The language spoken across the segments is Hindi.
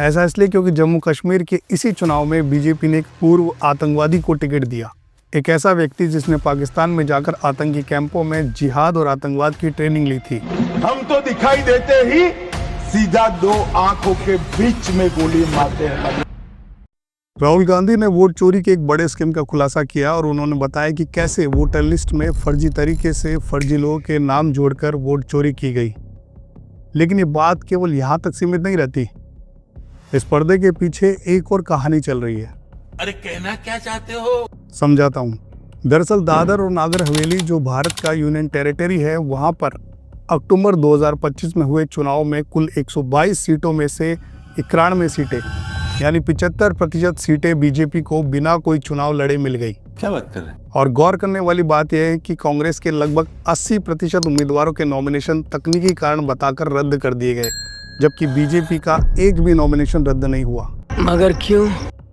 ऐसा इसलिए क्योंकि जम्मू कश्मीर के इसी चुनाव में बीजेपी ने एक पूर्व आतंकवादी को टिकट दिया। एक ऐसा व्यक्ति जिसने पाकिस्तान में जाकर आतंकी कैंपों में जिहाद और आतंकवाद की ट्रेनिंग ली थी। हम तो दिखाई देते ही सीधा दो आंखों के बीच में गोली मारते हैं। राहुल गांधी ने वोट चोरी के एक बड़े स्कीम का खुलासा किया और उन्होंने बताया कि कैसे वोटर लिस्ट में फर्जी तरीके से फर्जी लोगों के नाम जोड़कर वोट चोरी की गई। लेकिन ये बात केवल यहाँ तक सीमित नहीं रहती। इस पर्दे के पीछे एक और कहानी चल रही है। अरे कहना क्या चाहते हो? समझाता हूँ। दरअसल दादर और नागर हवेली जो भारत का यूनियन टेरिटरी है, वहाँ पर अक्टूबर 2025 में हुए चुनाव में कुल 122 सीटों में से 91 सीटें यानी 75% सीटें बीजेपी को बिना कोई चुनाव लड़े मिल गई। क्या बात कर रहे हैं? और गौर करने वाली बात यह है कि कांग्रेस के लगभग 80% उम्मीदवारों के नॉमिनेशन तकनीकी कारण बताकर रद्द कर दिए गए, जबकि बीजेपी का एक भी नॉमिनेशन रद्द नहीं हुआ। मगर क्यों?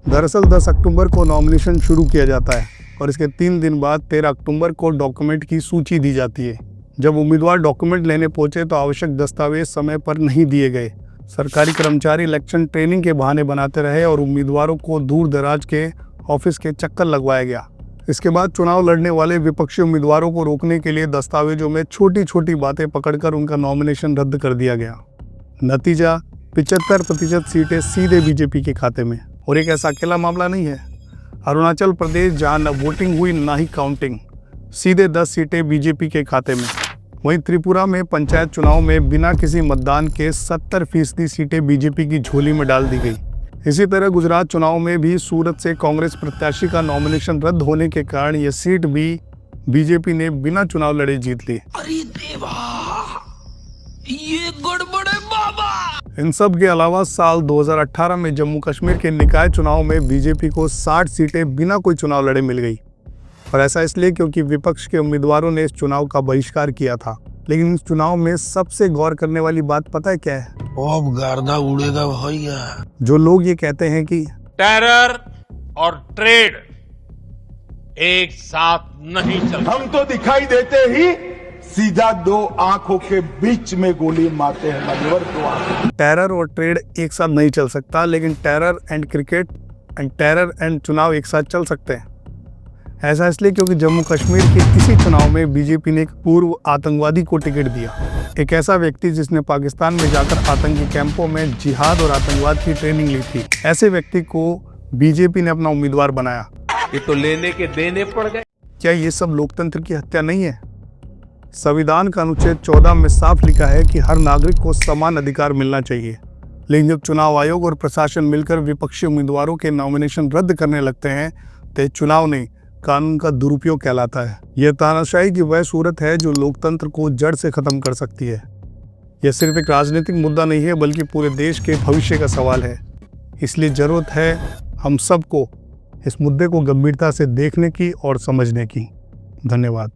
दरअसल 10 अक्टूबर को नॉमिनेशन शुरू किया जाता है और इसके 3 दिन बाद 13 अक्टूबर को डॉक्यूमेंट की सूची दी जाती है। जब उम्मीदवार डॉक्यूमेंट लेने पहुंचे तो आवश्यक दस्तावेज समय पर नहीं दिए गए। सरकारी कर्मचारी इलेक्शन ट्रेनिंग के बहाने बनाते रहे और उम्मीदवारों को दूर दराज के ऑफिस के चक्कर लगवाया गया। इसके बाद चुनाव लड़ने वाले विपक्षी उम्मीदवारों को रोकने के लिए दस्तावेजों में छोटी छोटी बातें पकड़कर उनका नॉमिनेशन रद्द कर दिया गया। नतीजा 75% सीटें सीधे बीजेपी के खाते में। और एक ऐसा अकेला मामला नहीं है। अरुणाचल प्रदेश, जहां न वोटिंग हुई न ही काउंटिंग, सीधे 10 सीटें बीजेपी के खाते में। वहीं त्रिपुरा में पंचायत चुनाव में बिना किसी मतदान के 70% सीटें बीजेपी की झोली में डाल दी गई। इसी तरह गुजरात चुनाव में भी सूरत से कांग्रेस प्रत्याशी का नॉमिनेशन रद्द होने के कारण यह सीट भी बीजेपी ने बिना चुनाव लड़े जीत ली। अरे देवा, ये गड़बड़ है बाबा। इन सब के अलावा साल 2018 में जम्मू कश्मीर के निकाय चुनाव में बीजेपी को 60 सीटें बिना कोई चुनाव लड़े मिल गई। और ऐसा इसलिए क्योंकि विपक्ष के उम्मीदवारों ने इस चुनाव का बहिष्कार किया था। लेकिन इस चुनाव में सबसे गौर करने वाली बात पता है क्या है? अब गर्दा उड़ेगा भैया। जो लोग ये कहते हैं कि टेरर और ट्रेड एक साथ नहीं चलते। हम तो दिखाई देते ही सीधा दो आंखों के बीच में गोली मारते हैं। मजवर दो आंखों। टेरर और ट्रेड एक साथ नहीं चल सकता, लेकिन terror and cricket and terror and चुनाव एक साथ चल सकते हैं। ऐसा इसलिए क्योंकि जम्मू कश्मीर के इसी चुनाव में बीजेपी ने एक पूर्व आतंकवादी को टिकट दिया। एक ऐसा व्यक्ति जिसने पाकिस्तान में जाकर आतंकी कैंपों में जिहाद और आतंकवाद की ट्रेनिंग ली थी। ऐसे व्यक्ति को बीजेपी ने अपना उम्मीदवार बनाया। ये तो लेने के देने पड़ गए। क्या ये सब लोकतंत्र की हत्या नहीं है? संविधान का अनुच्छेद 14 में साफ लिखा है कि हर नागरिक को समान अधिकार मिलना चाहिए। लेकिन जब चुनाव आयोग और प्रशासन मिलकर विपक्षी उम्मीदवारों के नॉमिनेशन रद्द करने लगते हैं तो चुनाव नहीं, कानून का दुरुपयोग कहलाता है। यह तानाशाही की वह सूरत है जो लोकतंत्र को जड़ से खत्म कर सकती है। यह सिर्फ एक राजनीतिक मुद्दा नहीं है, बल्कि पूरे देश के भविष्य का सवाल है। इसलिए जरूरत है हम सबको इस मुद्दे को गंभीरता से देखने की और समझने की। धन्यवाद।